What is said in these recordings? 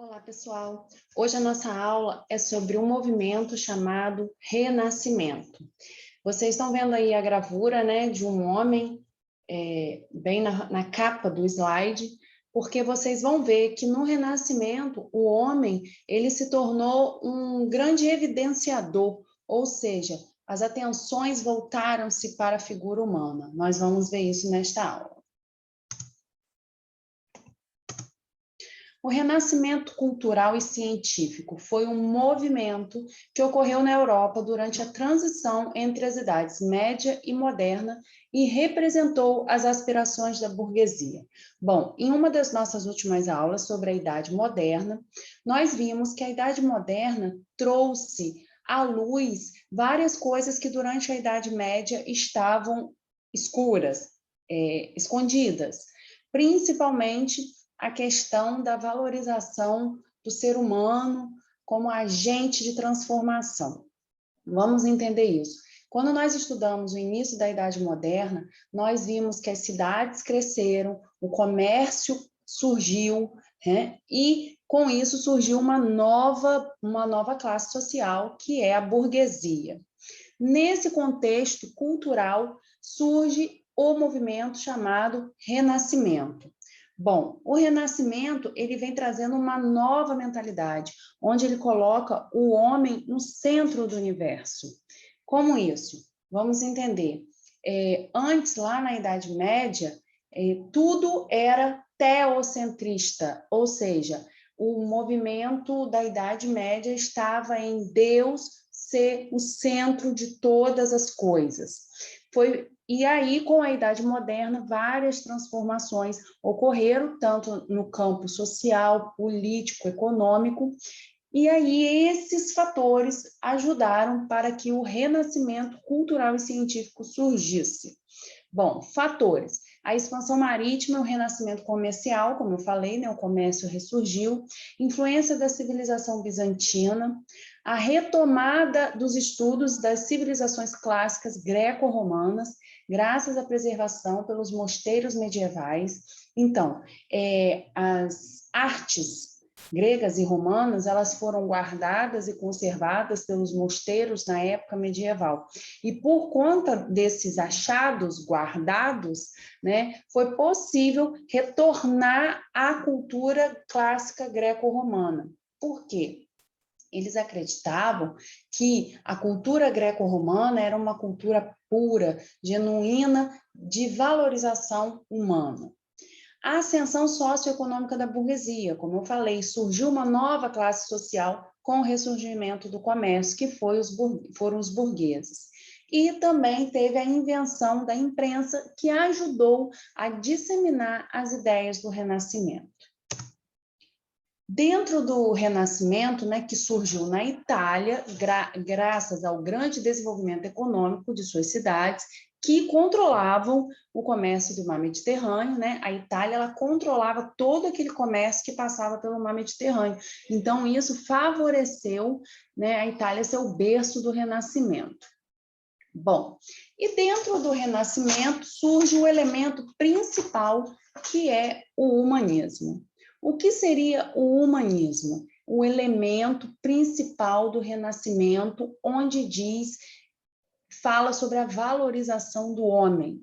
Olá, pessoal. Hoje a nossa aula é sobre um movimento chamado Renascimento. Vocês estão vendo aí a gravura, né, de um homem bem na capa do slide, porque vocês vão ver que no Renascimento o homem ele se tornou um grande evidenciador, ou seja, as atenções voltaram-se para a figura humana. Nós vamos ver isso nesta aula. O renascimento cultural e científico foi um movimento que ocorreu na Europa durante a transição entre as idades média e moderna e representou as aspirações da burguesia. Bom, em uma das nossas últimas aulas sobre a Idade Moderna, nós vimos que a Idade Moderna trouxe à luz várias coisas que durante a Idade Média estavam escuras, escondidas, principalmente a questão da valorização do ser humano como agente de transformação. Vamos entender isso. Quando nós estudamos o início da Idade Moderna, nós vimos que as cidades cresceram, o comércio surgiu, né? E com isso surgiu uma nova classe social, que é a burguesia. Nesse contexto cultural, surge o movimento chamado Renascimento. Bom, o Renascimento ele vem trazendo uma nova mentalidade, onde ele coloca o homem no centro do universo. Como isso? Vamos entender. Antes, lá na Idade Média, tudo era teocentrista, ou seja, o movimento da Idade Média estava em Deus ser o centro de todas as coisas. E aí, com a Idade Moderna, várias transformações ocorreram, tanto no campo social, político, econômico, e aí esses fatores ajudaram para que o renascimento cultural e científico surgisse. Bom, fatores. A expansão marítima e o renascimento comercial, como eu falei, né, o comércio ressurgiu, influência da civilização bizantina, a retomada dos estudos das civilizações clássicas greco-romanas, graças à preservação pelos mosteiros medievais. Então, as artes gregas e romanas, elas foram guardadas e conservadas pelos mosteiros na época medieval. E por conta desses achados guardados, né, foi possível retornar à cultura clássica greco-romana. Por quê? Eles acreditavam que a cultura greco-romana era uma cultura pura, genuína, de valorização humana. A ascensão socioeconômica da burguesia, como eu falei, surgiu uma nova classe social com o ressurgimento do comércio, que foram os burgueses. E também teve a invenção da imprensa, que ajudou a disseminar as ideias do Renascimento. Dentro do Renascimento, né, que surgiu na Itália, graças ao grande desenvolvimento econômico de suas cidades, que controlavam o comércio do mar Mediterrâneo, né? A Itália ela controlava todo aquele comércio que passava pelo mar Mediterrâneo. Então, isso favoreceu, né, a Itália ser o berço do Renascimento. Bom, e dentro do Renascimento surge o elemento principal, que é o humanismo. O que seria o humanismo? O elemento principal do Renascimento, onde fala sobre a valorização do homem.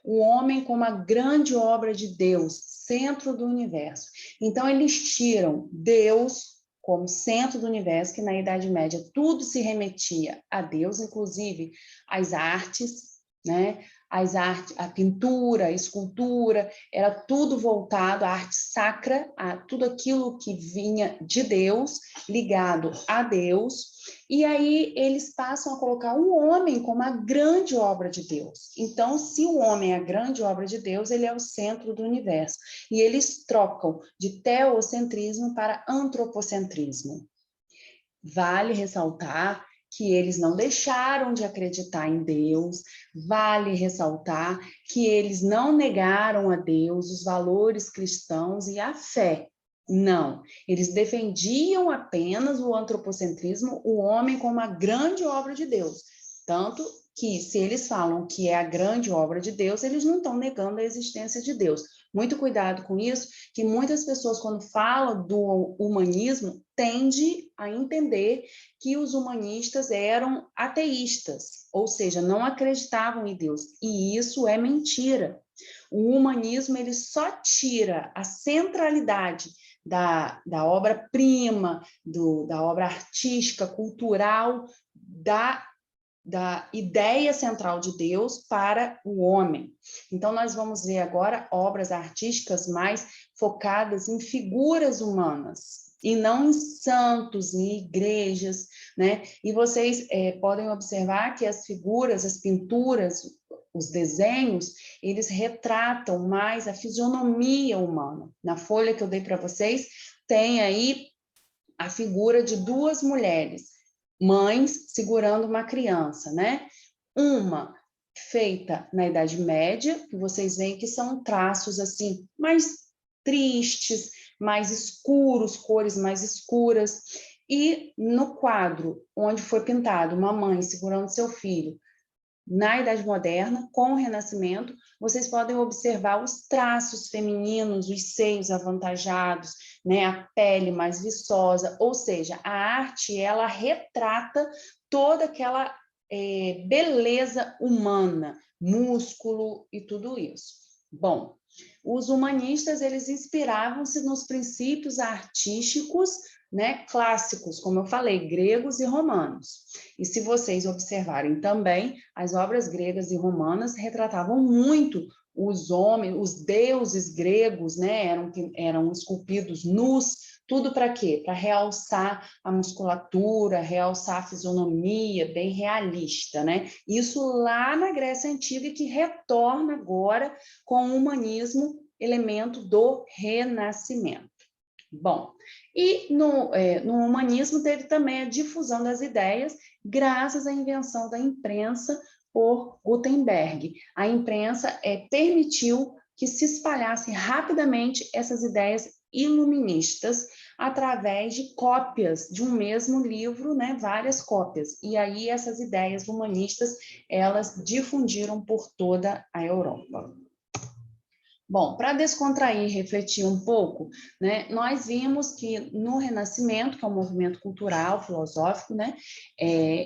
O homem como a grande obra de Deus, centro do universo. Então, eles tiram Deus como centro do universo, que na Idade Média tudo se remetia a Deus, inclusive as artes, né? A pintura, a escultura, era tudo voltado à arte sacra, a tudo aquilo que vinha de Deus, ligado a Deus, e aí eles passam a colocar o homem como a grande obra de Deus. Então, se o homem é a grande obra de Deus, ele é o centro do universo. E eles trocam de teocentrismo para antropocentrismo. Vale ressaltar que eles não deixaram de acreditar em Deus, vale ressaltar que eles não negaram a Deus os valores cristãos e a fé. Não, eles defendiam apenas o antropocentrismo, o homem como a grande obra de Deus. Tanto que, se eles falam que é a grande obra de Deus, eles não estão negando a existência de Deus, Muito cuidado com isso, que muitas pessoas, quando falam do humanismo, tendem a entender que os humanistas eram ateístas, ou seja, não acreditavam em Deus. E isso é mentira. O humanismo ele só tira a centralidade da obra-prima, da obra artística, cultural, da ideia central de Deus para o homem. Então, nós vamos ver agora obras artísticas mais focadas em figuras humanas, e não em santos, em igrejas, né? E vocês podem observar que as figuras, as pinturas, os desenhos, eles retratam mais a fisionomia humana. Na folha que eu dei para vocês, tem aí a figura de duas mulheres, mães segurando uma criança, né? Uma feita na Idade Média, que vocês veem que são traços assim mais tristes, mais escuros, cores mais escuras. E no quadro onde foi pintado uma mãe segurando seu filho, na Idade Moderna, com o Renascimento, vocês podem observar os traços femininos, os seios avantajados, né, a pele mais viçosa, ou seja, a arte, ela retrata toda aquela beleza humana, músculo e tudo isso. Bom, os humanistas, eles inspiravam-se nos princípios artísticos, né, clássicos, como eu falei, gregos e romanos. E se vocês observarem também, as obras gregas e romanas retratavam muito os homens, os deuses gregos, né, eram esculpidos nus, tudo para quê? Para realçar a musculatura, realçar a fisionomia, bem realista, né? Isso lá na Grécia Antiga, que retorna agora com o humanismo, elemento do Renascimento. Bom, e no humanismo teve também a difusão das ideias graças à invenção da imprensa por Gutenberg. A imprensa permitiu que se espalhassem rapidamente essas ideias iluministas através de cópias de um mesmo livro, né, várias cópias. E aí essas ideias humanistas, elas difundiram por toda a Europa. Bom, para descontrair e refletir um pouco, né, nós vimos que no Renascimento, que é um movimento cultural, filosófico, né,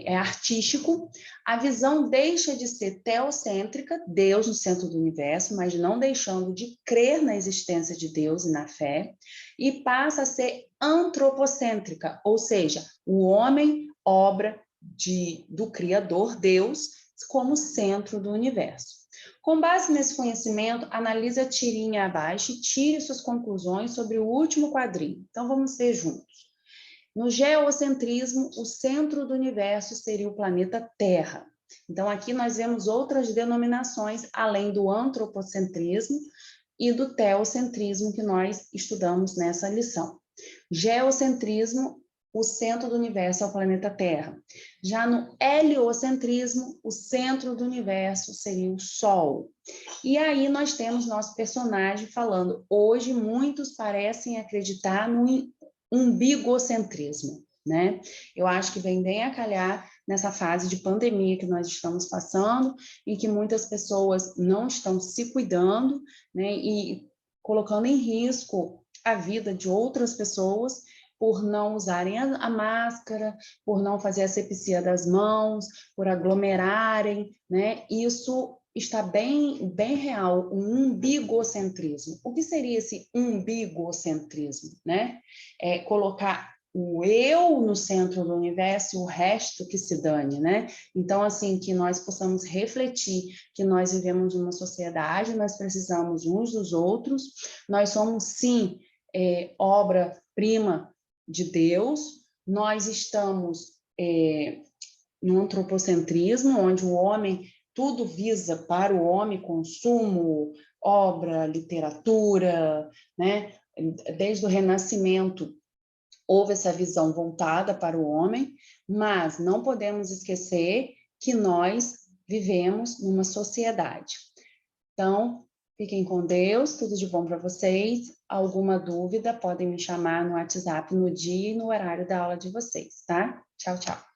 artístico, a visão deixa de ser teocêntrica, Deus no centro do universo, mas não deixando de crer na existência de Deus e na fé, e passa a ser antropocêntrica, ou seja, o homem, obra do Criador, Deus, como centro do universo. Com base nesse conhecimento, analise a tirinha abaixo e tire suas conclusões sobre o último quadrinho. Então, vamos ver juntos. No geocentrismo, o centro do universo seria o planeta Terra. Então, aqui nós vemos outras denominações, além do antropocentrismo e do teocentrismo que nós estudamos nessa lição. Geocentrismo, o centro do universo é o planeta Terra. Já no heliocentrismo, o centro do universo seria o Sol. E aí nós temos nosso personagem falando, hoje muitos parecem acreditar no umbigocentrismo, né? Eu acho que vem bem a calhar nessa fase de pandemia que nós estamos passando e que muitas pessoas não estão se cuidando, né? E colocando em risco a vida de outras pessoas por não usarem a máscara, por não fazer a asepsia das mãos, por aglomerarem, né? Isso está bem real, um umbigocentrismo. O que seria esse umbigocentrismo, né? É colocar o eu no centro do universo e o resto que se dane, né? Então, assim, que nós possamos refletir que nós vivemos numa sociedade, nós precisamos uns dos outros, nós somos, sim, obra-prima de Deus, nós estamos no antropocentrismo, onde o homem, tudo visa para o homem, consumo, obra, literatura, né? Desde o Renascimento, houve essa visão voltada para o homem, mas não podemos esquecer que nós vivemos numa sociedade. Então, fiquem com Deus, tudo de bom para vocês. Alguma dúvida, podem me chamar no WhatsApp no dia e no horário da aula de vocês, tá? Tchau, tchau.